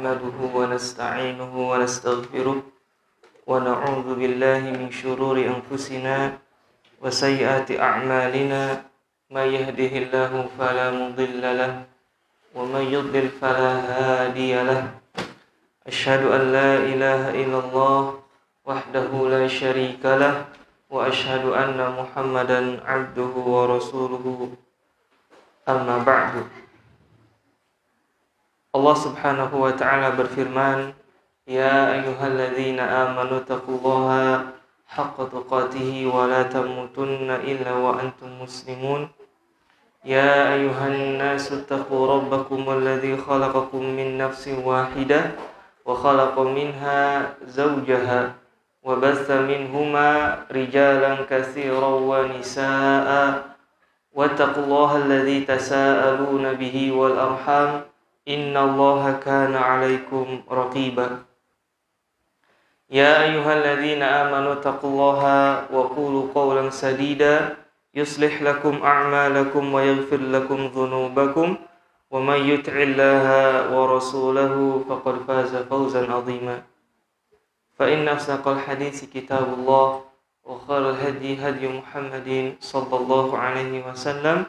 نحمده ونستعينه ونستغفره ونعوذ بالله من شرور أنفسنا وسيئات أعمالنا من يهده الله فلا مضل له ومن يضلل فلا هادي له أشهد أن لا إله إلا الله وحده لا شريك له وأشهد أن محمدا عبده ورسوله أما بعد. Allah subhanahu wa ta'ala berfirman, Ya ayyuhalladzina amanu taqullaha haqqa tuqatihi wa la tamutunna illa wa antum muslimun. Ya ayyuhan nasu taqu rabbakum alladzi khalaqakum min nafsin wahidah wa khalaqa minha zawjaha wa batha minhuma rijalan katsiran wa nisaa'a wattaqullaha alladzi tasaaluna bihi wal arham innallaha kana 'alaikum raqiba. Ya ayyuhalladzina amanu taqullaha wa qulu qawlan sadida yuslih lakum a'malakum wa yaghfir lakum dhunubakum wa may yuti'illaha wa rasulahu faqad faza fawzan 'azima. Fa inna asdaqal hadithi kitabullah wa khairal hadi hadi Muhammadin sallallahu alaihi wasallam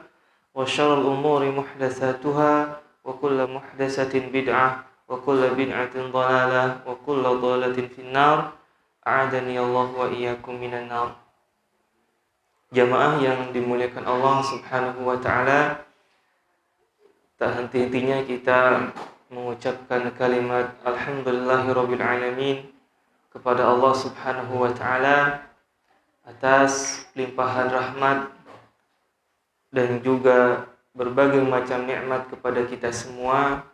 wa syarrul umuri muhdatsatuha wa kullu muhdatsatin bid'ah wa kullu bid'atin dhalalah wa kullu dhalalatin finnar. A'adani Allah wa iyyakum minan nar. Jamaah yang dimuliakan Allah Subhanahu wa taala, tak henti-hentinya kita mengucapkan kalimat alhamdulillahirabbil alamin kepada Allah Subhanahu wa taala atas limpahan rahmat dan juga berbagai macam nikmat kepada kita semua,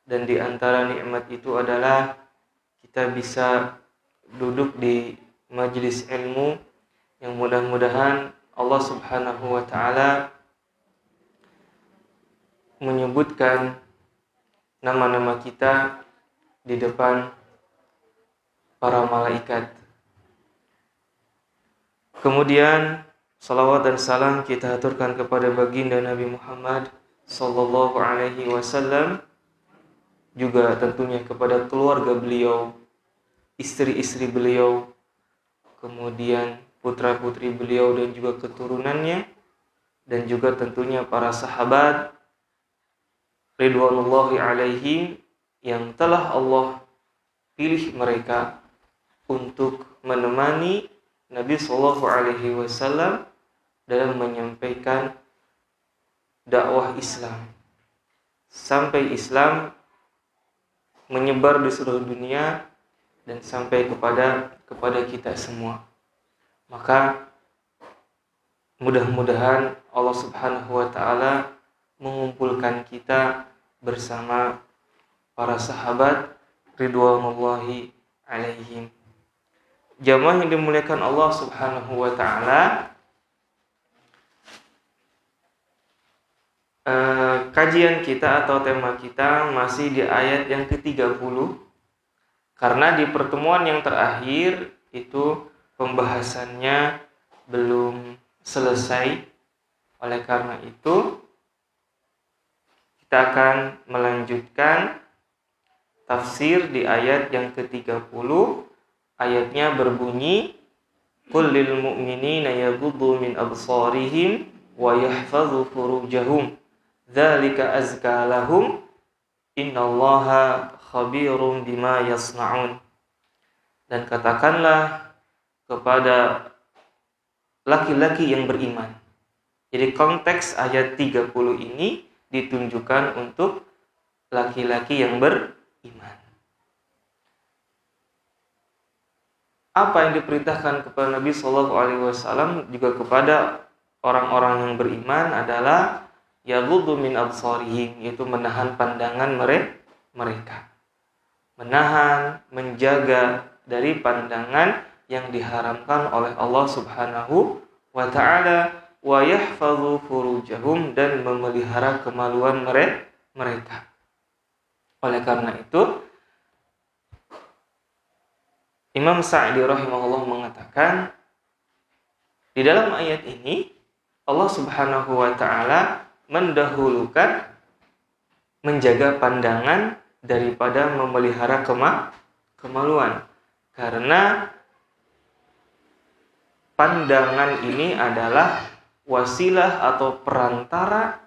dan di antara nikmat itu adalah kita bisa duduk di majelis ilmu yang mudah-mudahan Allah Subhanahu wa taala menyebutkan nama-nama kita di depan para malaikat. Kemudian salawat dan salam kita aturkan kepada baginda Nabi Muhammad sallallahu alaihi wasallam, juga tentunya kepada keluarga beliau, istri-istri beliau, kemudian putra-putri beliau dan juga keturunannya, dan juga tentunya para sahabat ridwanullahi alaihim yang telah Allah pilih mereka untuk menemani Nabi sallallahu alaihi wasallam dalam menyampaikan dakwah Islam sampai Islam menyebar di seluruh dunia dan sampai kepada kita semua. Maka mudah-mudahan Allah Subhanahu wa taala mengumpulkan kita bersama para sahabat ridwanullahi alaihim. Jamaah yang dimuliakan Allah Subhanahu wa taala, kajian kita atau tema kita masih di ayat yang ke-30, karena di pertemuan yang terakhir itu pembahasannya belum selesai. Oleh karena itu kita akan melanjutkan tafsir di ayat yang ke-30. Ayatnya berbunyi, Qul lil mu'minina yaghuddu min absarihim wa yahfazu furujahum dzalika azka lahum innallaha khabirum bima yasnaun. Dan katakanlah kepada laki-laki yang beriman. Jadi konteks ayat 30 ini ditunjukkan untuk laki-laki yang beriman. Apa yang diperintahkan kepada Nabi sallallahu alaihi wasallam juga kepada orang-orang yang beriman adalah yaghuddu min absarihim, yaitu menahan pandangan mereka. Menahan, menjaga dari pandangan yang diharamkan oleh Allah Subhanahu wa taala, wa yahfazu furujahum, dan memelihara kemaluan mereka. Oleh karena itu Imam Sa'di rahimahullah mengatakan, di dalam ayat ini Allah Subhanahu wa taala mendahulukan menjaga pandangan daripada memelihara kemaluan. Karena pandangan ini adalah wasilah atau perantara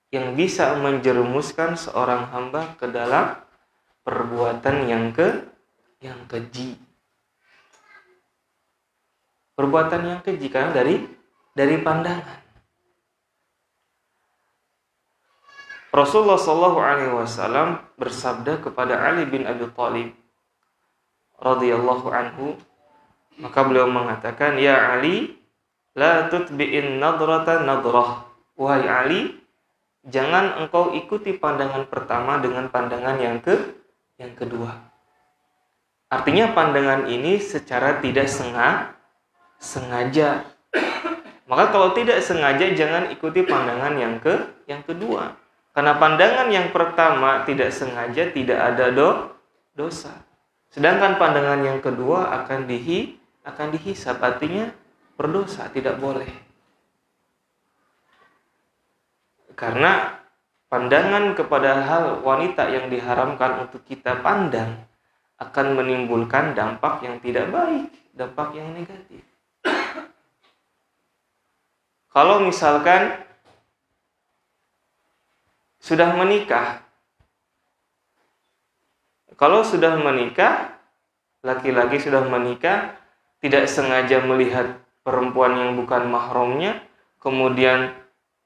yang bisa menjerumuskan seorang hamba ke dalam perbuatan yang keji. Perbuatan yang keji karena dari pandangan. Rasulullah SAW bersabda kepada Ali bin Abi Thalib radhiyallahu anhu, maka beliau mengatakan, "Ya Ali, la tutbi'in nadrata nadrah." Wahai Ali, jangan engkau ikuti pandangan pertama dengan pandangan yang kedua. Artinya pandangan ini secara tidak sengaja. Maka kalau tidak sengaja jangan ikuti pandangan yang kedua. Karena pandangan yang pertama tidak sengaja tidak ada dosa. Sedangkan pandangan yang kedua akan dihisab, artinya berdosa, tidak boleh. Karena pandangan kepada hal wanita yang diharamkan untuk kita pandang akan menimbulkan dampak yang tidak baik, dampak yang negatif. Kalau misalkan sudah menikah, laki-laki sudah menikah, tidak sengaja melihat perempuan yang bukan mahramnya, kemudian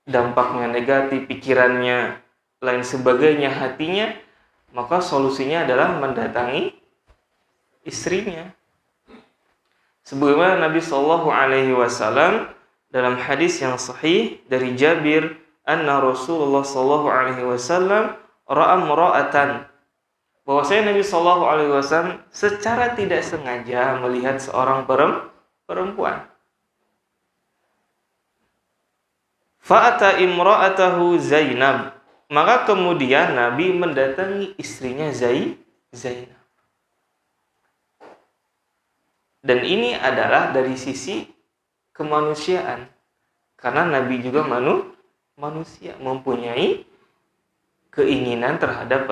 dampaknya negatif, pikirannya lain sebagainya, hatinya, maka solusinya adalah mendatangi istrinya. Sebagaimana Nabi SAW dalam hadis yang sahih dari Jabir, anna Rasulullah SAW ra'a mura'atan, bahwasanya Nabi SAW secara tidak sengaja melihat seorang perempuan. Fa'ata imra'atahu Zainab, maka kemudian Nabi mendatangi istrinya Zainab. Dan ini adalah dari sisi kemanusiaan, karena Nabi juga manusia, mempunyai keinginan terhadap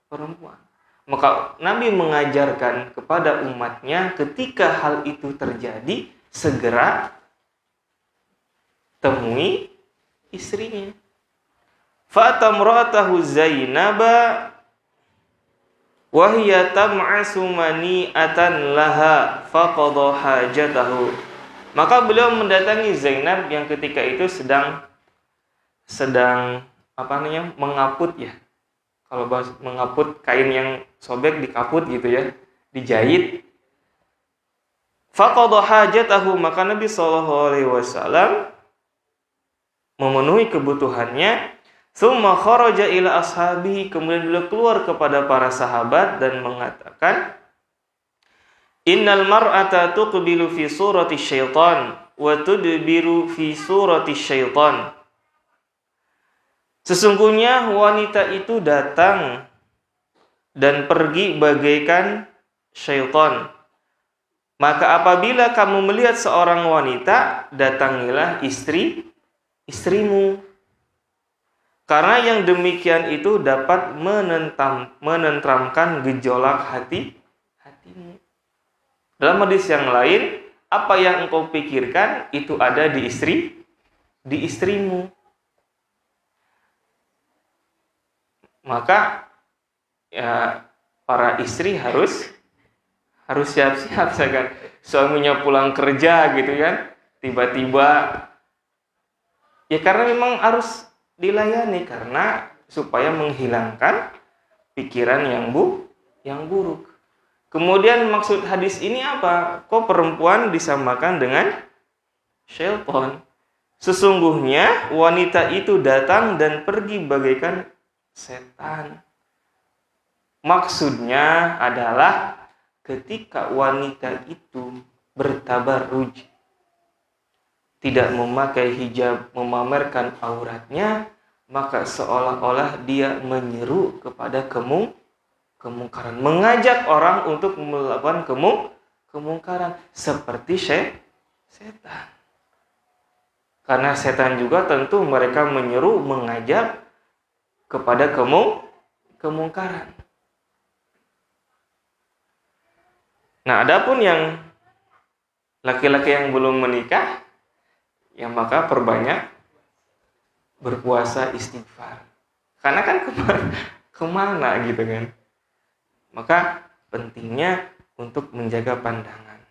perempuan. Maka Nabi mengajarkan kepada umatnya ketika hal itu terjadi, segera temui istrinya. Fa'tamra'atahu Zainaba wa hiya tam'asu mani'atan laha faqadha hajatahu. Maka beliau mendatangi Zainab yang ketika itu sedang mengaput ya. Kalau mengaput kain yang sobek dikaput gitu ya, dijahit. Faqadha hajatahu, maka Nabi SAW memenuhi kebutuhannya. Tsumma kharaja ila ashabi, kemudian beliau keluar kepada para sahabat dan mengatakan, innal mar'ata tuqbilu fi surati syaitan wa tudbiru fi surati syaitan. Sesungguhnya wanita itu datang dan pergi bagaikan syaitan. Maka apabila kamu melihat seorang wanita, datangilah istrimu. Karena yang demikian itu dapat menentramkan gejolak hatimu. Dalam hadis yang lain, apa yang engkau pikirkan itu ada di istrimu. Maka ya, para istri harus siap-siap, kan. Suaminya pulang kerja gitu kan, tiba-tiba ya karena memang harus dilayani, karena supaya menghilangkan pikiran yang buruk. Kemudian maksud hadis ini apa? Kok perempuan disamakan dengan syaitan? Sesungguhnya wanita itu datang dan pergi bagaikan setan. Maksudnya adalah ketika wanita itu bertabarruj, tidak memakai hijab, memamerkan auratnya, maka seolah-olah dia menyeru kepada kemungkaran, mengajak orang untuk melakukan kemungkaran seperti setan. Karena setan juga tentu mereka menyeru, mengajak kepada kemungkaran. Nah, adapun yang laki-laki yang belum menikah, ya maka perbanyak berpuasa istighfar. Karena kan kemana gitu kan. Maka pentingnya untuk menjaga pandangan.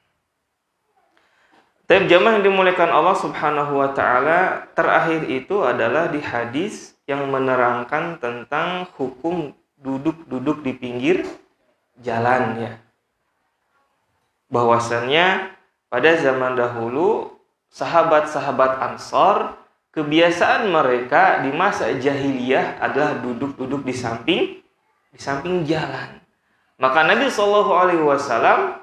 Tapi jamaah yang dimuliakan Allah Subhanahu wa taala, terakhir itu adalah di hadis yang menerangkan tentang hukum duduk-duduk di pinggir jalan ya. Bahwasannya pada zaman dahulu sahabat-sahabat Ansor, kebiasaan mereka di masa jahiliyah adalah duduk-duduk di samping jalan. Maka Nabi Shallallahu Alaihi Wasallam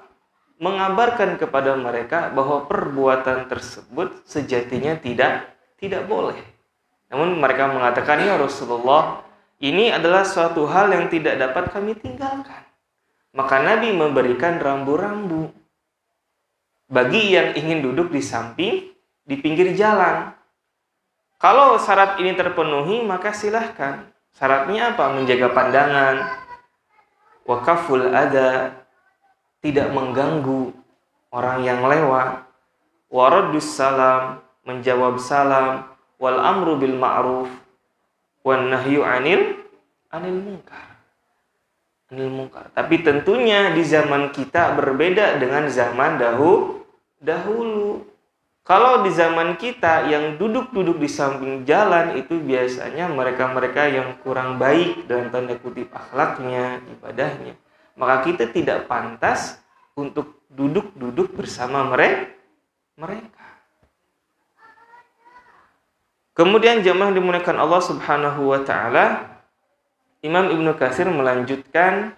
mengabarkan kepada mereka bahwa perbuatan tersebut sejatinya tidak boleh. Namun mereka mengatakan, ya Rasulullah, ini adalah suatu hal yang tidak dapat kami tinggalkan. Maka Nabi memberikan rambu-rambu bagi yang ingin duduk di pinggir jalan. Kalau syarat ini terpenuhi, maka silahkan. Syaratnya apa? Menjaga pandangan, wakaful adha, tidak mengganggu orang yang lewat, waraddus salam, menjawab salam, wal amru bil ma'ruf, wan nahyu anil munkar. Tapi tentunya di zaman kita berbeda dengan zaman dahulu. Kalau di zaman kita yang duduk-duduk di samping jalan itu biasanya mereka-mereka yang kurang baik dalam tanda kutip akhlaknya, ibadahnya. Maka kita tidak pantas untuk duduk-duduk bersama mereka. Kemudian jamaah dimuliakan Allah Subhanahu wa taala, Imam Ibnu Katsir melanjutkan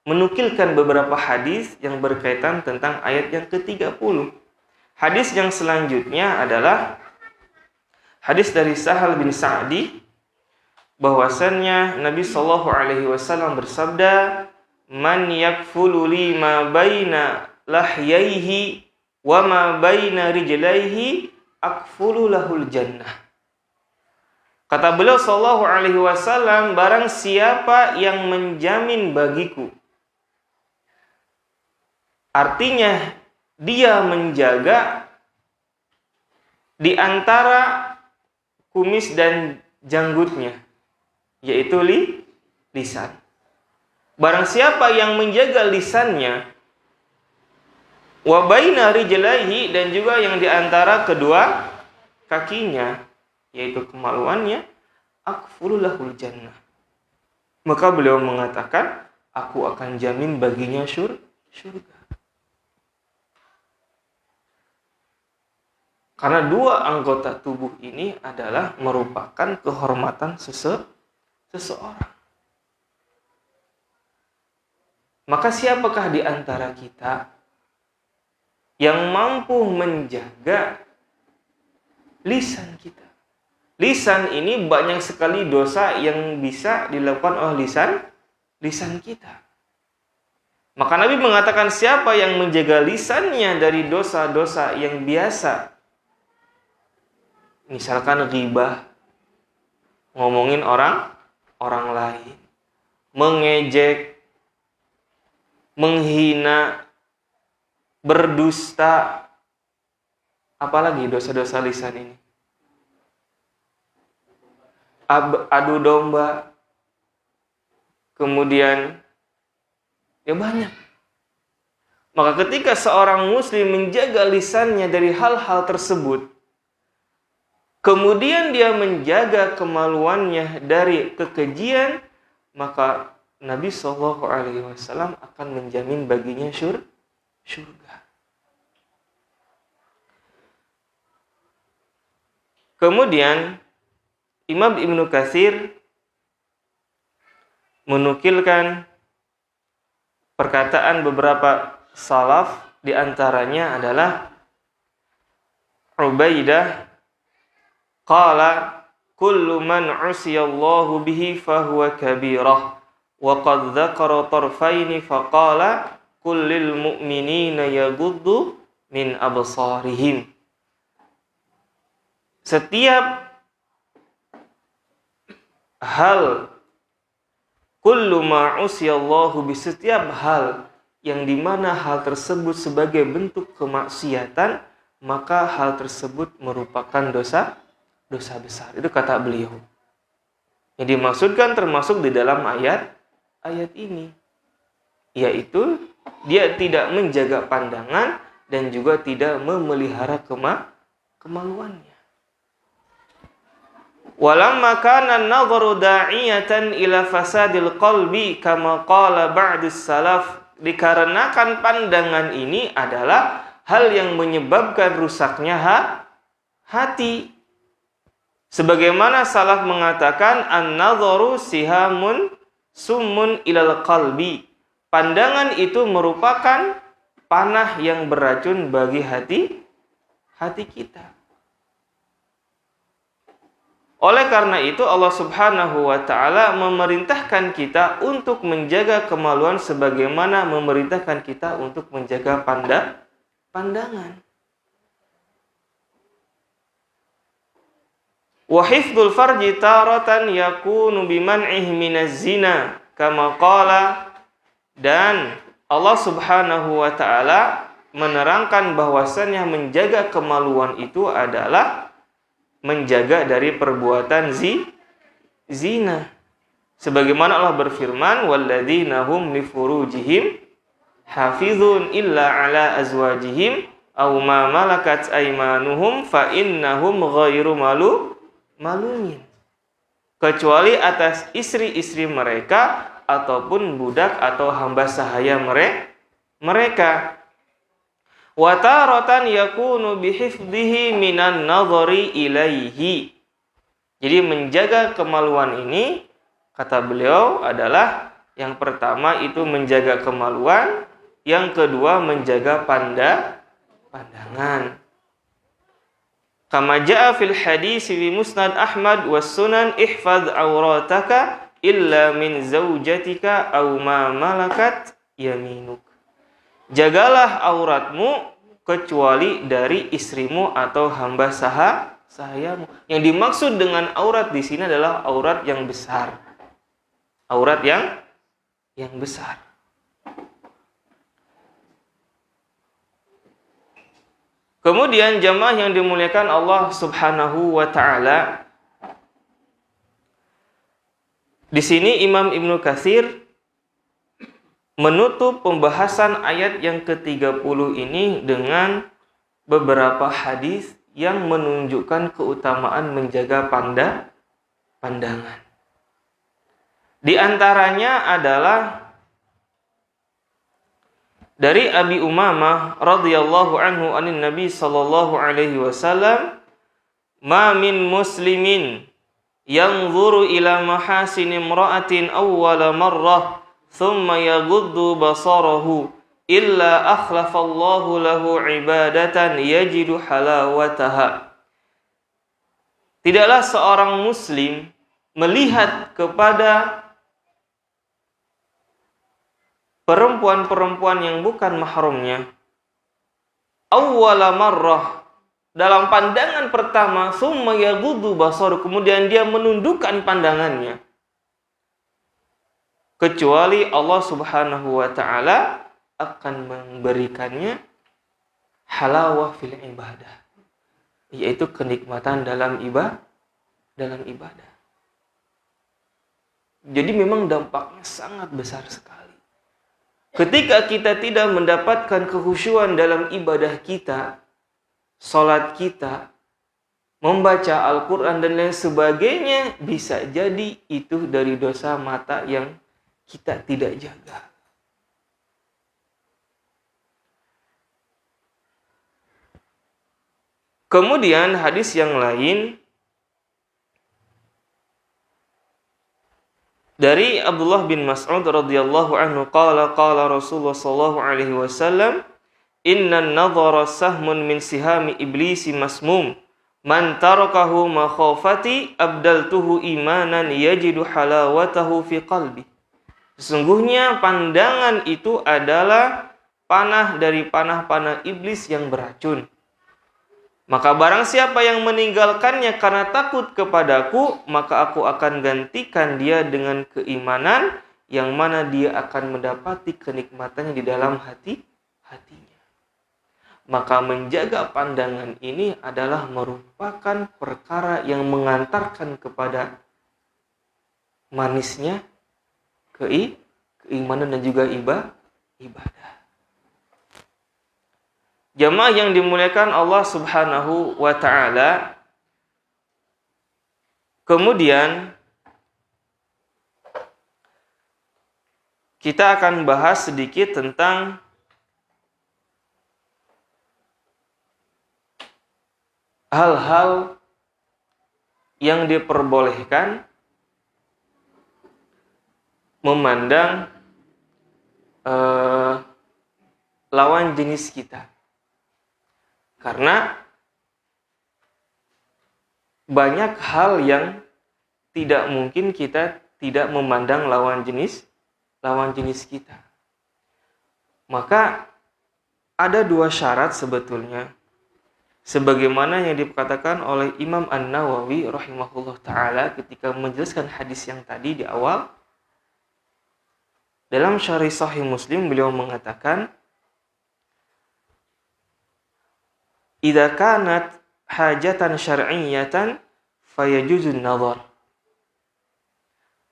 menukilkan beberapa hadis yang berkaitan tentang ayat yang ke-30. Hadis yang selanjutnya adalah hadis dari Sahal bin Sa'di, bahwasannya Nabi sallallahu alaihi wasallam bersabda, "Man yakfulu li ma baina lahyaihi wa ma baina rijlaihi akfulu lahul jannah." Kata beliau sallallahu alaihi wasallam, barang siapa yang menjamin bagiku, artinya dia menjaga di antara kumis dan janggutnya, yaitu lisan. Barang siapa yang menjaga lisannya, wa baina rijlaihi, dan juga yang di antara kedua kakinya, yaitu kemaluannya, akfulu lahul jannah. Maka beliau mengatakan, aku akan jamin baginya surga. Karena dua anggota tubuh ini adalah merupakan kehormatan seseorang. Maka siapakah di antara kita yang mampu menjaga lisan kita? Lisan ini banyak sekali dosa yang bisa dilakukan oleh lisan kita. Maka Nabi mengatakan, siapa yang menjaga lisannya dari dosa-dosa yang biasa, misalkan ghibah, ngomongin orang lain, mengejek, menghina, berdusta, apalagi dosa-dosa lisan ini, adu domba, kemudian ya banyak. Maka ketika seorang muslim menjaga lisannya dari hal-hal tersebut, kemudian dia menjaga kemaluannya dari kekejian, maka Nabi Shallallahu Alaihi Wasallam akan menjamin baginya surga. Kemudian Imam Ibnu Katsir menukilkan perkataan beberapa salaf, di antaranya adalah Ubaidah qala kullu man usiyallahu bihi fahuwa kabirah wa qad dzakara tarfaini faqala kullil mu'minina yaghuddu min absarihim. Setiap hal, kullu ma usiyallahu bi, setiap hal yang dimana hal tersebut sebagai bentuk kemaksiatan, maka hal tersebut merupakan dosa besar. Itu kata beliau. Yang dimaksudkan termasuk di dalam ayat ini, yaitu dia tidak menjaga pandangan dan juga tidak memelihara kemaluannya. Walamma kana an-nadharu da'iyatan ila fasadil qalbi kama qala ba'dus salaf, dikarenakan pandangan ini adalah hal yang menyebabkan rusaknya hati. Sebagaimana salaf mengatakan an-nadharu sihamun summun ilal qalbi. Pandangan itu merupakan panah yang beracun bagi hati kita. Oleh karena itu Allah Subhanahu wa taala memerintahkan kita untuk menjaga kemaluan sebagaimana memerintahkan kita untuk menjaga pandangan. Wa hifdzul farji taratan yakunu biman'ihi minaz zina kama qala, dan Allah Subhanahu wa taala menerangkan bahwasannya menjaga kemaluan itu adalah menjaga dari perbuatan zina. Sebagaimana Allah berfirman, walladzina hum li furujihim hafizun illa ala azwajihim aw ma malakat aymanuhum fa innahum ghairu malumin. Kecuali atas istri-istri mereka ataupun budak atau hamba sahaya mereka. Wa taratan yakunu bihifdhihi minan nadhari ilaihi. Jadi menjaga kemaluan ini, kata beliau, adalah yang pertama itu menjaga kemaluan, yang kedua menjaga pandangan. Kama jaa fil hadis fi musnad Ahmad was sunan ihfaz aurataka illa min zaujatika aw ma malakat yaminuk. Jagalah auratmu kecuali dari istrimu atau hamba sahayamu. Yang dimaksud dengan aurat di sini adalah aurat yang besar. Aurat yang besar. Kemudian jamaah yang dimuliakan Allah Subhanahu wa taala, di sini Imam Ibnu Katsir menutup pembahasan ayat yang ke-30 ini dengan beberapa hadis yang menunjukkan keutamaan menjaga pandangan. Di antaranya adalah dari Abi Umamah radhiyallahu anhu anin Nabi sallallahu alaihi wasallam, "Ma min muslimin yanzuru ila mahasin imra'atin awwala marrah thumma yaghuddu basarahu illa akhlafallahu lahu ibadatan yajidu halawataha." Tidaklah seorang muslim melihat kepada perempuan-perempuan yang bukan mahramnya awwala marrah, dalam pandangan pertama, thumma yaghuddu basarahu, kemudian dia menundukkan pandangannya, kecuali Allah Subhanahu wa taala akan memberikannya halawah fil ibadah, yaitu kenikmatan dalam ibadah. Jadi memang dampaknya sangat besar sekali. Ketika kita tidak mendapatkan kekhusyuan dalam ibadah kita, salat kita, membaca Al-Quran dan lain sebagainya, bisa jadi itu dari dosa mata yang kita tidak jaga. Kemudian hadis yang lain dari Abdullah bin Mas'ud radhiyallahu anhu qala Rasulullah sallallahu alaihi wasallam, innan nadhara sahmun min sihami iblisi masmum man tarakahu makhafati abdaltuhu imanan yajidu halawatahu fi qalbi. Sesungguhnya pandangan itu adalah panah dari panah-panah iblis yang beracun. Maka barang siapa yang meninggalkannya karena takut kepadaku, maka aku akan gantikan dia dengan keimanan yang mana dia akan mendapati kenikmatannya di dalam hatinya. Maka menjaga pandangan ini adalah merupakan perkara yang mengantarkan kepada manisnya keimanan dan juga ibadah. Jamaah yang dimuliakan Allah Subhanahu wa taala. Kemudian kita akan bahas sedikit tentang hal-hal yang diperbolehkan memandang lawan jenis kita. Karena banyak hal yang tidak mungkin kita tidak memandang lawan jenis kita. Maka ada dua syarat sebetulnya. Sebagaimana yang dikatakan oleh Imam An-Nawawi rahimahullah ta'ala ketika menjelaskan hadis yang tadi di awal. Dalam Syarih Sahih Muslim beliau mengatakan, "Idza kanat hajatan syar'iyyatan fayajuzun nazar."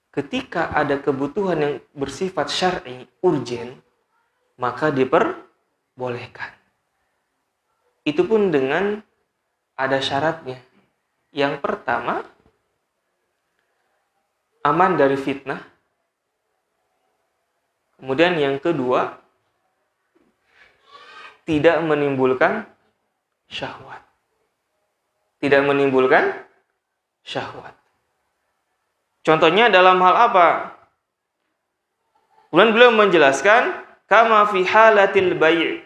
Ketika ada kebutuhan yang bersifat syar'i, urgen, maka diperbolehkan. Itu pun dengan ada syaratnya. Yang pertama, aman dari fitnah. Kemudian yang kedua, tidak menimbulkan syahwat. Tidak menimbulkan syahwat. Contohnya dalam hal apa? Kemudian beliau menjelaskan, kama fi halatil bai'.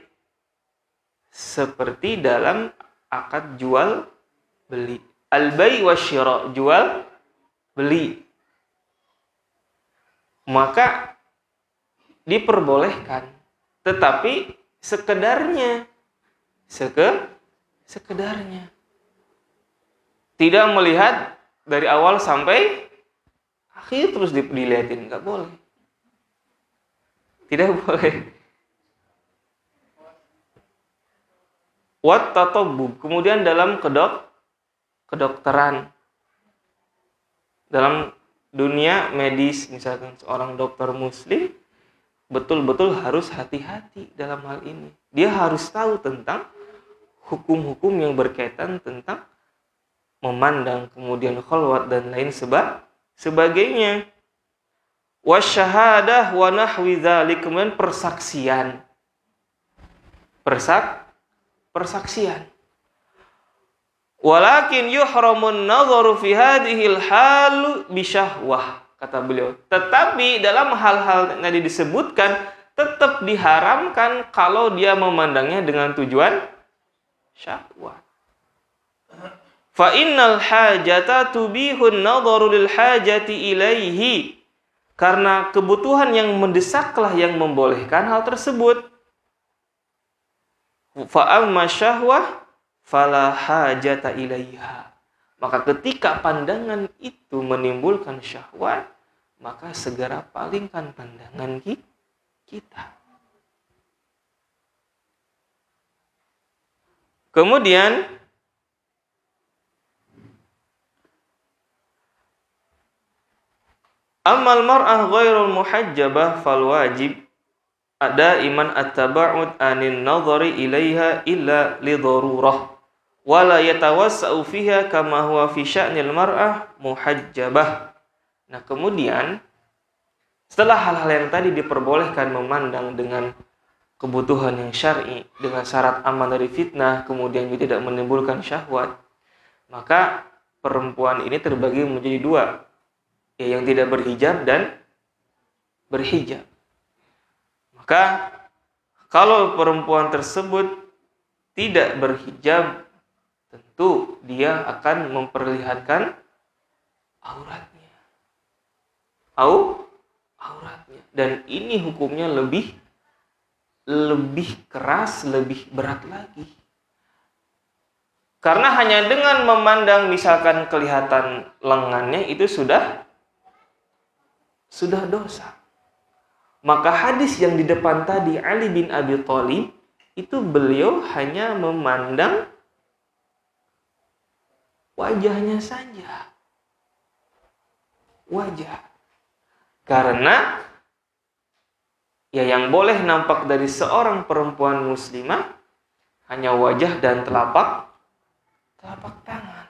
Seperti dalam akad jual beli. Al-bai' wasyira', jual beli. Maka diperbolehkan, tetapi sekedarnya. Sekedarnya. Tidak melihat dari awal sampai akhir terus dilihatin, enggak boleh. Tidak boleh. Wat tatabbub, kemudian dalam kedokteran, dalam dunia medis, misalkan seorang dokter muslim betul-betul harus hati-hati dalam hal ini. Dia harus tahu tentang hukum-hukum yang berkaitan tentang memandang, kemudian khalwat dan lain sebagainya. Wasyahadah wa nahwi dzalik, kemudian persaksian. Persaksian. Walakin yuhramun nadharu fi hadhil hal bisyahwah, kata beliau. Tetapi dalam hal-hal yang tadi disebutkan tetap diharamkan kalau dia memandangnya dengan tujuan syahwat. Fa innal hajata tubihun nadharu lil hajati ilaihi. Karena kebutuhan yang mendesaklah yang membolehkan hal tersebut. Fa'amma syahwah fala hajata ilaiha. Maka ketika pandangan itu menimbulkan syahwat, maka segera palingkan pandangan kita. Kemudian amal mar'ah ghairul muhajjabah fal wajib ada iman at-taba'ud anin nadhari ilaiha illa li darurah wa la yatawassa'u fiha kama huwa fi sya'nil mar'ah muhajjabah. Nah, kemudian setelah hal-hal yang tadi diperbolehkan memandang dengan kebutuhan yang syar'i dengan syarat aman dari fitnah, kemudian juga tidak menimbulkan syahwat, maka perempuan ini terbagi menjadi dua, yang tidak berhijab dan berhijab. Maka kalau perempuan tersebut tidak berhijab, tentu dia akan memperlihatkan auratnya. Auratnya. Dan ini hukumnya lebih keras, lebih berat lagi. Karena hanya dengan memandang misalkan kelihatan lengannya itu sudah dosa. Maka hadis yang di depan tadi, Ali bin Abi Thalib, itu beliau hanya memandang wajahnya saja. Wajah. Karena ya yang boleh nampak dari seorang perempuan muslimah hanya wajah dan telapak tangan.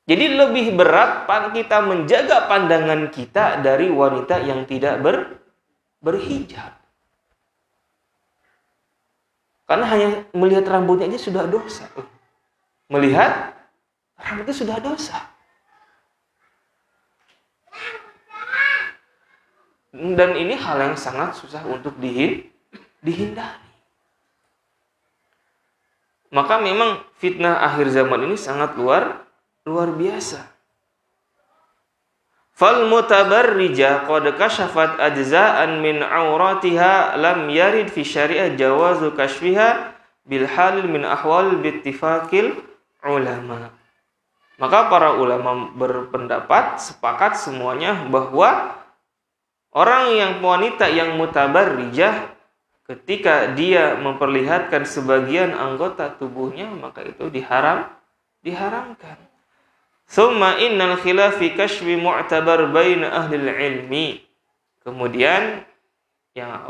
Jadi lebih berat kita menjaga pandangan kita dari wanita yang tidak berhijab. Karena hanya melihat rambutnya aja sudah dosa. Melihat rambutnya sudah dosa. Dan ini hal yang sangat susah untuk dihindari. Maka memang fitnah akhir zaman ini sangat luar biasa. Fal mutabarrijah qad kashafat ajza'an min auratiha lam yarid fi syari'ah jawazu kashfiha bil halil min ahwal bittifaqil ulama. Maka para ulama berpendapat sepakat semuanya bahwa wanita yang mutabarrijah ketika dia memperlihatkan sebagian anggota tubuhnya maka itu diharamkan. Summa innal khilafi kashfi mu'tabar baina ahli ilmi. Kemudian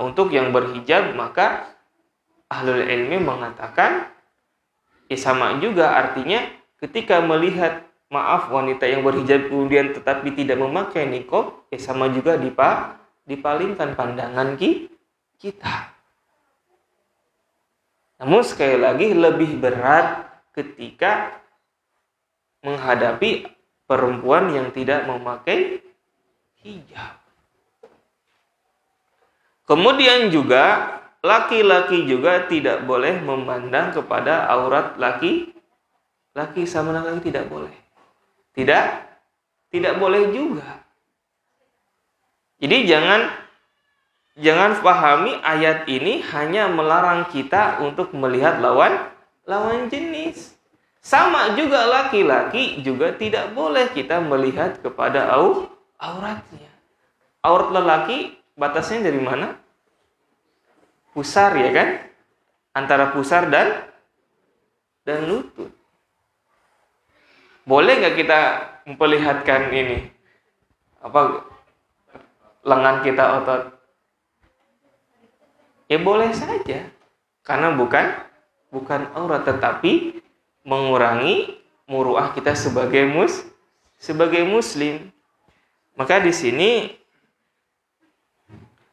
untuk yang berhijab maka ahlul ilmi mengatakan sama juga, artinya ketika melihat wanita yang berhijab kemudian tetapi tidak memakai niqab sama juga dipalingkan pandangan kita. Namun sekali lagi lebih berat ketika menghadapi perempuan yang tidak memakai hijab. Kemudian juga laki-laki juga tidak boleh memandang kepada aurat laki sama laki tidak boleh. Tidak boleh juga. Jadi jangan pahami ayat ini hanya melarang kita untuk melihat lawan jenis. Sama juga laki-laki juga tidak boleh kita melihat kepada auratnya. Aurat lelaki batasnya dari mana? Pusar ya kan? Antara pusar dan lutut. Boleh nggak kita memperlihatkan ini? Lengan kita otot? Ya boleh saja. Karena bukan aurat, tetapi mengurangi muruah kita sebagai muslim. Maka di sini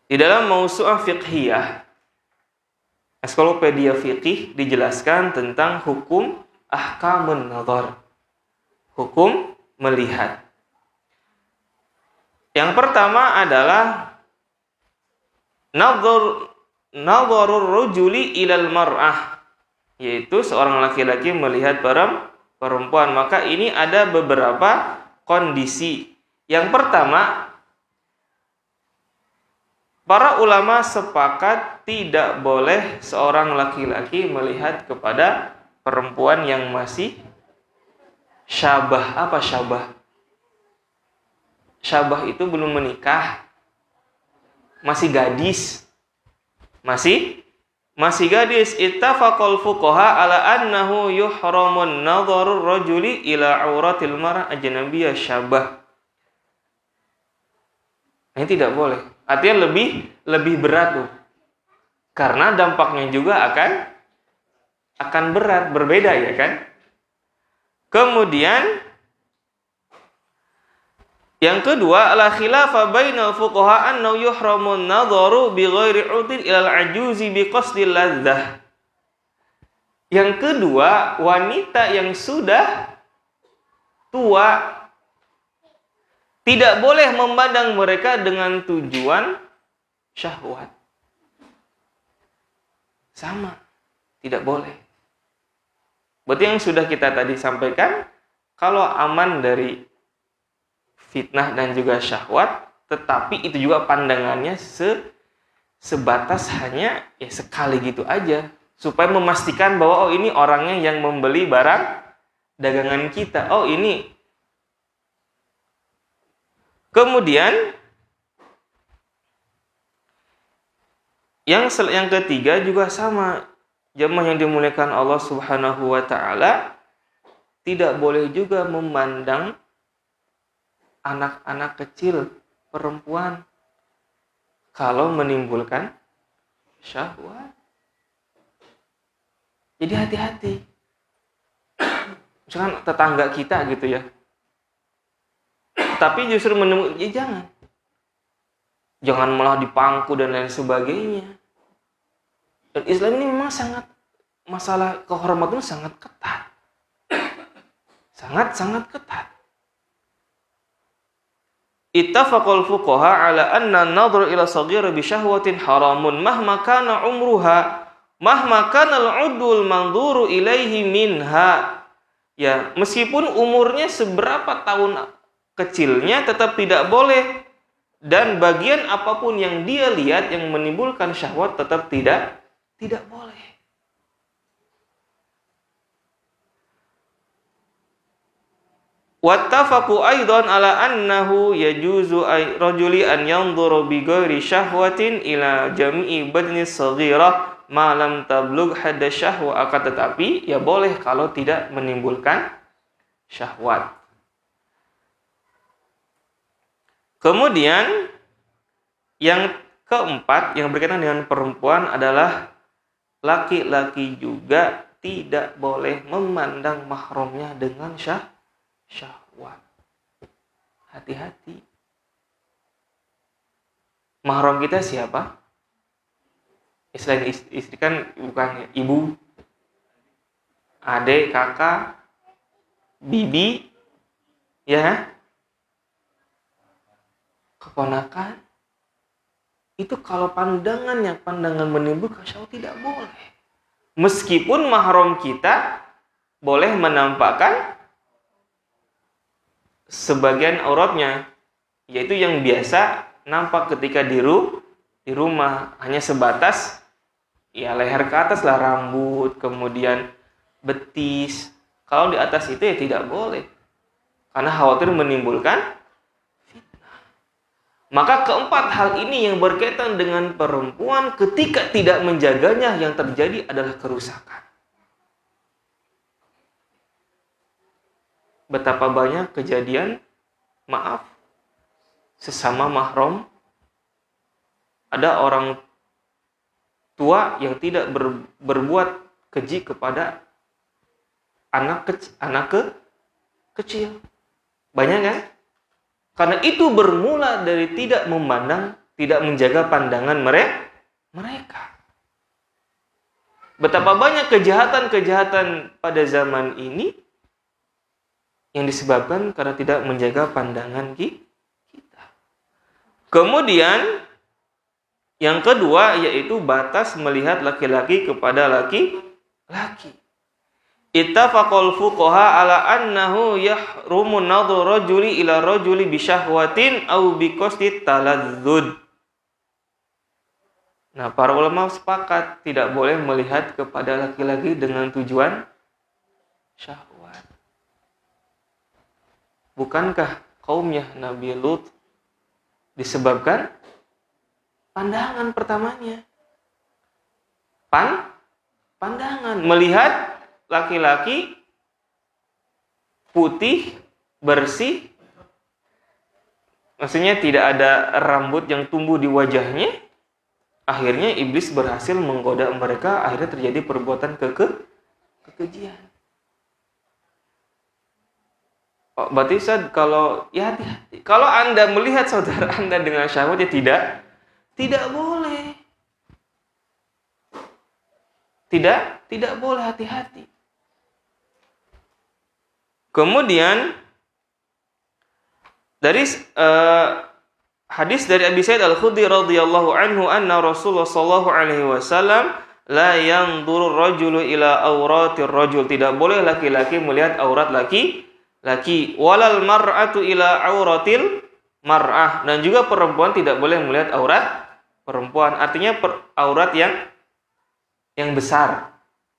di dalam mausu'ah fiqhiyah, ensiklopedia fiqih dijelaskan tentang hukum ahkamun nazar, hukum melihat. Yang pertama adalah nazarur rajuli ilal mar'ah, yaitu seorang laki-laki melihat perempuan. Maka ini ada beberapa kondisi. Yang pertama, para ulama sepakat tidak boleh seorang laki-laki melihat kepada perempuan yang masih syabah. Apa syabah? Syabah itu belum menikah, masih gadis, masih gadis. Ittafaqal fuqaha ala annahu yuhramun nadharur rajuli ila auratil mar'ah ajnabiyyah syabah. Ini tidak boleh. Artinya lebih berat tuh. Karena dampaknya juga akan berat, berbeda ya kan? Kemudian yang kedua, la khilafa bainal fuqaha annahu yuhramun nadharu bi ghairi udin ilal ajuzi bi qasdil ladzah. Yang kedua, wanita yang sudah tua tidak boleh memandang mereka dengan tujuan syahwat. Sama, tidak boleh. Berarti yang sudah kita tadi sampaikan, kalau aman dari fitnah dan juga syahwat, tetapi itu juga pandangannya sebatas hanya sekali gitu aja, supaya memastikan bahwa ini orangnya yang membeli barang dagangan kita. Ini. Kemudian Yang ketiga juga sama. Jemaah yang dimuliakan Allah Subhanahu wa taala, tidak boleh juga memandang anak-anak kecil perempuan kalau menimbulkan syahwat. Jadi hati-hati. Misalkan tetangga kita gitu ya. Tapi justru menemukan, ya jangan. Jangan malah dipangku dan lain sebagainya. Dan Islam ini memang masalah kehormatan sangat ketat. Sangat ketat. Ittafaqal fuqaha ala anna an-nadhra ila saghira bi syahwatin haramun mahma kana umruha mahma kana al-'udul manzuru ilaihi minha. Ya, meskipun umurnya seberapa tahun kecilnya tetap tidak boleh, dan bagian apapun yang dia lihat yang menimbulkan syahwat tetap tidak boleh. Wattafaqu aidan ala annahu yajuzu ay rajuli an yanzura bi ghairi syahwatin ila jami'i badni saghirah ma lam tablugh hadda syahwa. Akan tetapi ya boleh kalau tidak menimbulkan syahwat. Kemudian yang keempat yang berkaitan dengan perempuan adalah laki-laki juga tidak boleh memandang mahramnya dengan syahwat. Hati-hati. Mahram kita siapa? Selain istri kan bukan ibu, adik, kakak, bibi, ya, keponakan. Itu kalau pandangan menimbulkan syahwat tidak boleh. Meskipun mahram kita boleh menampakkan sebagian auratnya, yaitu yang biasa nampak ketika di rumah, hanya sebatas ya leher ke atas lah, rambut, kemudian betis. Kalau di atas itu ya tidak boleh, karena khawatir menimbulkan fitnah. Maka keempat hal ini yang berkaitan dengan perempuan, ketika tidak menjaganya yang terjadi adalah kerusakan. Betapa banyak kejadian, maaf, sesama mahram, ada orang tua yang tidak berbuat keji kepada anak kecil. Banyak kan? Karena itu bermula dari tidak memandang, tidak menjaga pandangan mereka. Betapa banyak kejahatan-kejahatan pada zaman ini yang disebabkan karena tidak menjaga pandangan kita. Kemudian yang kedua yaitu batas melihat laki-laki kepada laki-laki. Ittafaqal fuqaha ala annahu yahrumu nadhru rajuli ila rajuli bi syahwatin aw bi qasdi taladzud. Nah, para ulama sepakat tidak boleh melihat kepada laki-laki dengan tujuan syahwat. Bukankah kaumnya Nabi Lut disebabkan pandangan pertamanya? Pandangan melihat laki-laki putih, bersih, maksudnya tidak ada rambut yang tumbuh di wajahnya. Akhirnya iblis berhasil menggoda mereka, akhirnya terjadi perbuatan kekejian. Oh, berarti kalau ya hati-hati. Kalau Anda melihat saudara Anda dengan syahwat ya tidak boleh. Tidak boleh, hati-hati. Kemudian dari hadis dari Abi Sa'id Al-Khudri radhiyallahu anhu anna Rasulullah sallallahu alaihi wasallam la yanzuru rajulu ila auratir rajul. Tidak boleh laki-laki melihat aurat laki walal mar'atu ila auratil mar'ah, dan juga perempuan tidak boleh melihat aurat perempuan. Artinya aurat yang besar,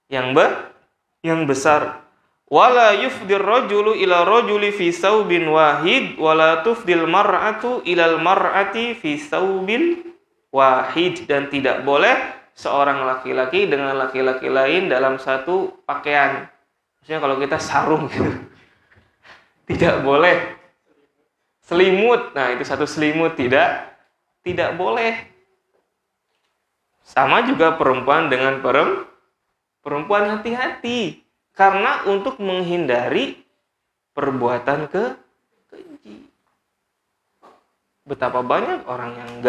yang besar. Wala yufdir rajulu ila rajuli fi saubin wahid wala tufdil mar'atu ilal mar'ati fi saubil wahid, dan tidak boleh seorang laki-laki dengan laki-laki lain dalam satu pakaian. Maksudnya kalau kita sarung gitu. Tidak boleh. Selimut, nah itu satu selimut tidak boleh. Sama juga perempuan dengan perempuan, hati-hati. Karena untuk menghindari perbuatan keji. Betapa banyak orang yang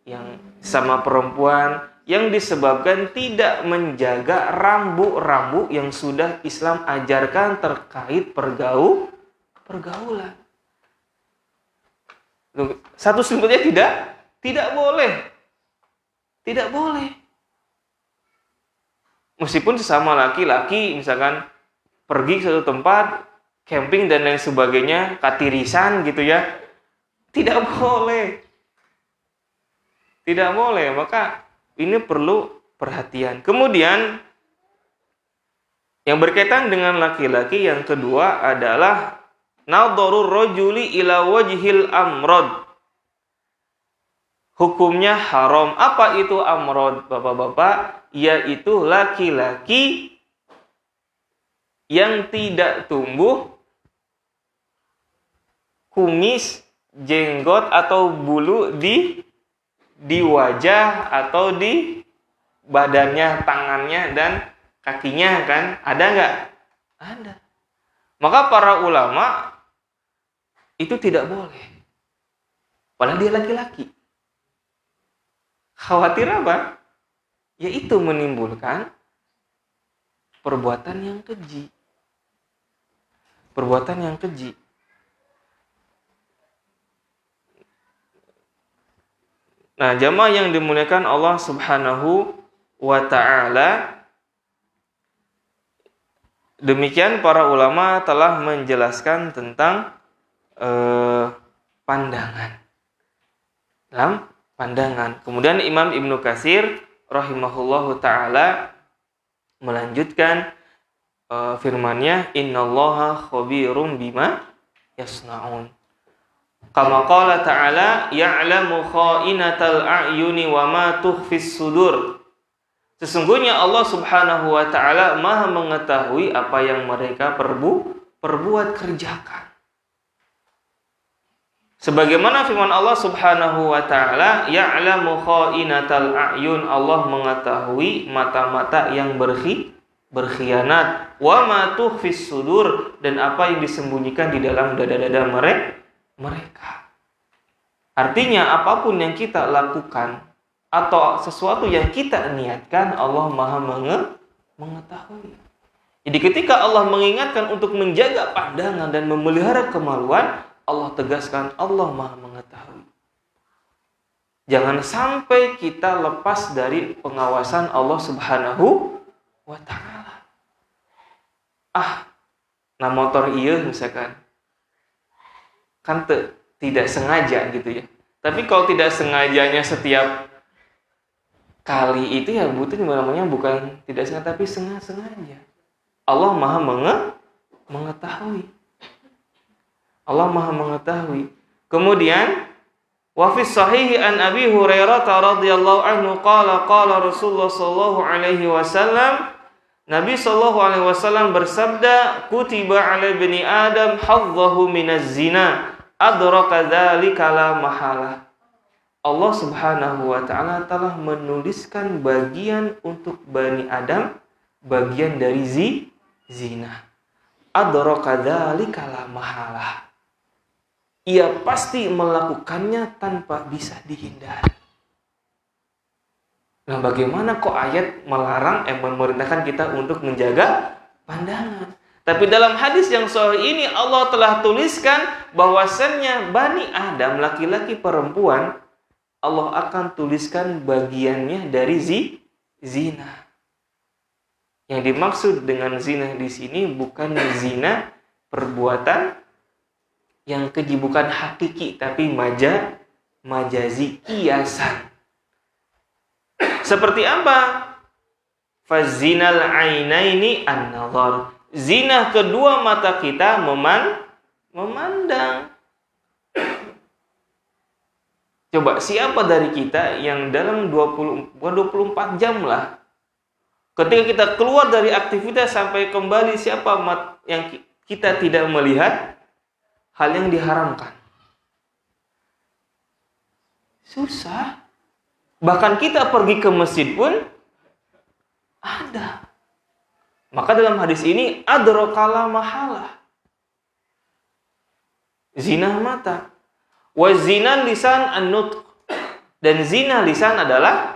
yang sama perempuan, yang disebabkan tidak menjaga rambu-rambu yang sudah Islam ajarkan terkait pergaulan. Satu selimutnya tidak boleh. Tidak boleh. Meskipun sesama laki-laki, misalkan pergi ke suatu tempat, camping dan lain sebagainya, katirisan gitu ya, tidak boleh. Tidak boleh, maka ini perlu perhatian. Kemudian, yang berkaitan dengan laki-laki yang kedua adalah nadharur rajuli ila wajhil amrad. Hukumnya haram. Apa itu amrod, bapak-bapak? Yaitu laki-laki yang tidak tumbuh kumis, jenggot, atau bulu di wajah atau di badannya, tangannya, dan kakinya, kan? Ada nggak? Ada. Maka para ulama itu tidak boleh. Padahal dia laki-laki. Khawatir apa? Yaitu menimbulkan perbuatan yang keji. Perbuatan yang keji. Nah, jamaah yang dimuliakan Allah Subhanahu wa ta'ala, demikian para ulama telah menjelaskan tentang pandangan. Dalam pandangan. Kemudian Imam Ibnu Katsir rahimahullahu ta'ala melanjutkan firman-Nya, innallaha khabirum bima yasnaun. Kama qala ta'ala, ya'lamu kha'inatal a'yuni wa ma tukhfis sudur. Sesungguhnya Allah Subhanahu wa ta'ala Maha mengetahui apa yang mereka perbuat kerjakan. Sebagaimana firman Allah Subhanahu wa ta'ala, ya'lamu kha'inatal a'yun, Allah mengetahui mata-mata yang berkhianat, wa ma tukhfis sudur, dan apa yang disembunyikan di dalam dada-dada mereka. Artinya apapun yang kita lakukan atau sesuatu yang kita niatkan, Allah Maha mengetahui. Jadi ketika Allah mengingatkan untuk menjaga pandangan dan memelihara kemaluan, Allah tegaskan Allah Maha mengetahui. Jangan sampai kita lepas dari pengawasan Allah Subhanahu wa ta'ala. Nah motor iya misalkan, kan tidak sengaja gitu ya. Tapi kalau tidak sengajanya setiap kali itu ya butuh namanya bukan tidak sengaja tapi sengaja. Allah Maha mengetahui. Allah Maha mengetahui. Kemudian wa fi sahih an Abi Hurairah radhiyallahu anhu qala Rasulullah sallallahu alaihi wasallam, Nabi sallallahu alaihi wasallam bersabda, kutiba ala bani Adam hadzahu minaz zina adraka dzalika la mahala. Allah Subhanahu wa ta'ala telah menuliskan bagian untuk Bani Adam, bagian dari zina. Adraka dzalika la mahala. Ia pasti melakukannya tanpa bisa dihindari. Nah, bagaimana kok ayat melarang memerintahkan kita untuk menjaga pandangan? Tapi dalam hadis yang sahih ini Allah telah tuliskan bahwasannya Bani Adam, laki-laki perempuan, Allah akan tuliskan bagiannya dari zina. Yang dimaksud dengan zina di sini bukan zina perbuatan yang keji, bukan hakiki, tapi majazi, kiasan. Seperti apa? Fazinal ainaini an-nazar. Zina kedua mata kita memandang. Coba siapa dari kita yang dalam 24 jam lah, ketika kita keluar dari aktivitas sampai kembali, siapa yang kita tidak melihat hal yang diharamkan? Susah. Bahkan kita pergi ke masjid pun ada. Maka dalam hadis ini adrokala mahalah. Zina mata. Wa zina lisan an-nutq. Dan zina lisan adalah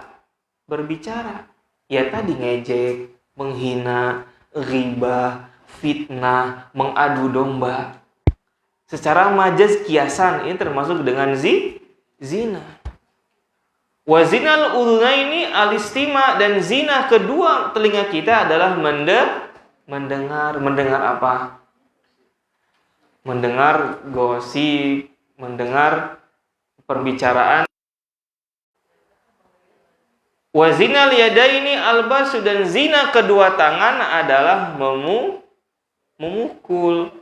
berbicara. Ya tadi ngejek, menghina, ghibah, fitnah, mengadu domba. Secara majaz kiasan ini termasuk dengan zina. Wa zinal udhunaini alistima, dan zina kedua telinga kita adalah mendengar apa? Mendengar gosip, mendengar perbicaraan. Wa zinal yadaini albasu, dan zina kedua tangan adalah memukul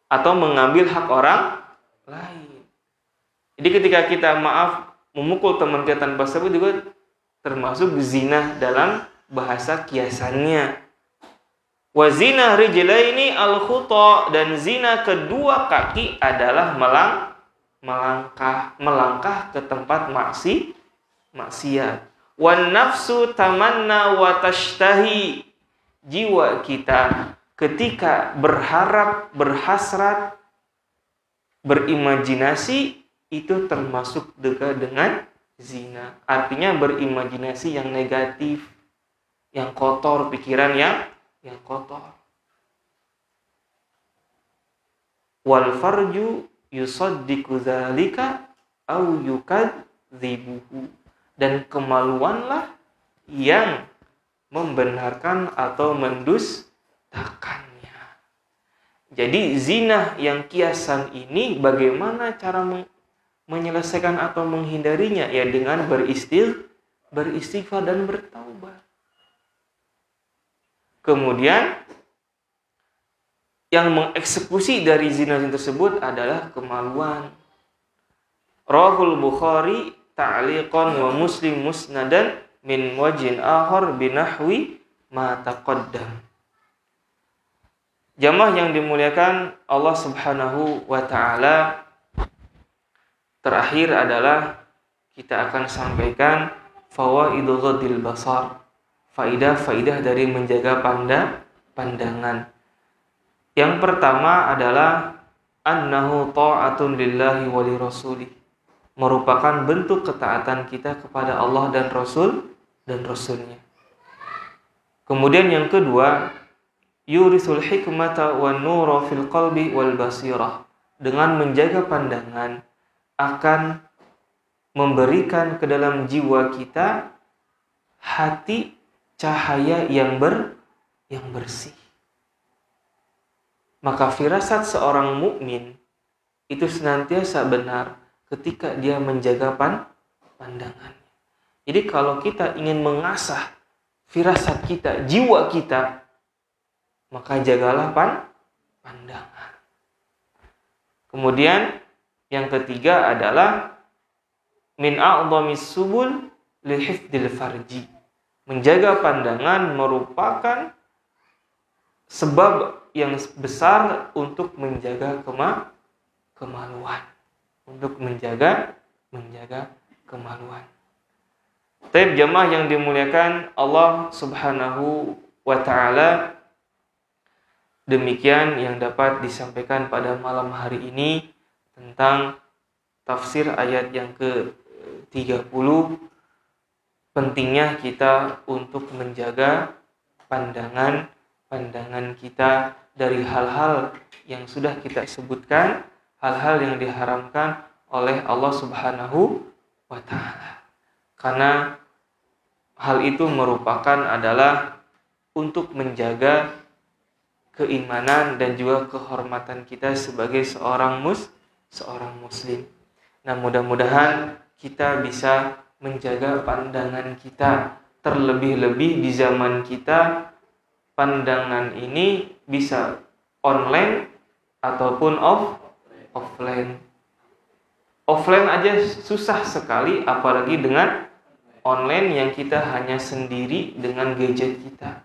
atau mengambil hak orang lain. Jadi ketika kita memukul teman kita tanpa sebab juga termasuk zina dalam bahasa kiasannya. Wa zina rijlaini al-khuta, dan zina kedua kaki adalah melangkah ke tempat maksiat. Wan nafsu tamanna wa tashtahi, jiwa kita ketika berharap, berhasrat, berimajinasi, itu termasuk juga dengan zina. Artinya berimajinasi yang negatif, yang kotor, pikiran yang kotor. Wal farju yusaddiqu dzalika au yukadzibuhu, dan kemaluanlah yang membenarkan atau mendustakannya. Jadi zina yang kiasan ini bagaimana cara menyelesaikan atau menghindarinya? Ya dengan beristighfar dan bertaubat. Kemudian yang mengeksekusi dari zina tersebut adalah kemaluan. Rawahul Bukhari ta'liqan wa Muslim musnadan min wajhin akhar binahwi ma taqaddam. Jamaah yang dimuliakan Allah Subhanahu wa taala, terakhir adalah kita akan sampaikan fawaidul ghadil basar, faidah-faidah dari menjaga pandangan. Yang pertama adalah annahu ta'atun lillahi wa li rasulih, merupakan bentuk ketaatan kita kepada Allah dan Rasulnya. Kemudian yang kedua, yurisul hikmata wan nura fil qalbi wal basirah, dengan menjaga pandangan akan memberikan ke dalam jiwa kita hati cahaya yang bersih. Maka firasat seorang mukmin itu senantiasa benar ketika dia menjaga pandangan. Jadi kalau kita ingin mengasah firasat kita, jiwa kita, maka jagalah pandangan. Kemudian yang ketiga adalah min a'dhamis subul li hifdzil farji. Menjaga pandangan merupakan sebab yang besar untuk menjaga kemaluan. Untuk menjaga kemaluan. Taib jamaah yang dimuliakan Allah Subhanahu wa taala, demikian yang dapat disampaikan pada malam hari ini tentang tafsir ayat yang ke-30. Pentingnya kita untuk menjaga pandangan kita dari hal-hal yang sudah kita sebutkan, hal-hal yang diharamkan oleh Allah Subhanahu wa taala. Karena hal itu merupakan adalah untuk menjaga keimanan dan juga kehormatan kita sebagai seorang muslim. Nah, mudah-mudahan kita bisa menjaga pandangan kita, terlebih-lebih di zaman kita pandangan ini bisa online ataupun offline. Offline aja susah sekali, apalagi dengan online yang kita hanya sendiri dengan gadget kita.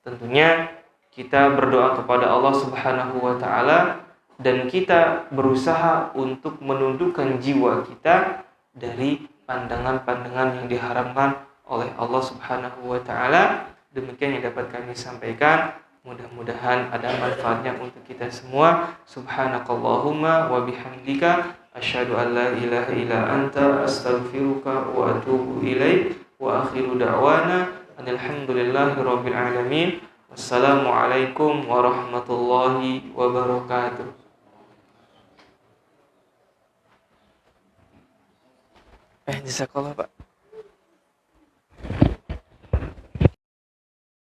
Tentunya kita berdoa kepada Allah Subhanahu wa taala dan kita berusaha untuk menundukkan jiwa kita dari pandangan-pandangan yang diharamkan oleh Allah Subhanahu wa taala. Demikian yang dapat kami sampaikan. Mudah-mudahan ada manfaatnya untuk kita semua. Subhanakallahumma wa bihamdika asyhadu an la ilaha illa anta astaghfiruka wa atubu ilaik. Wa akhiru da'wana alhamdulillahirabbil alamin. Wassalamualaikum warahmatullahi wabarakatuh. Jazakallah Pak.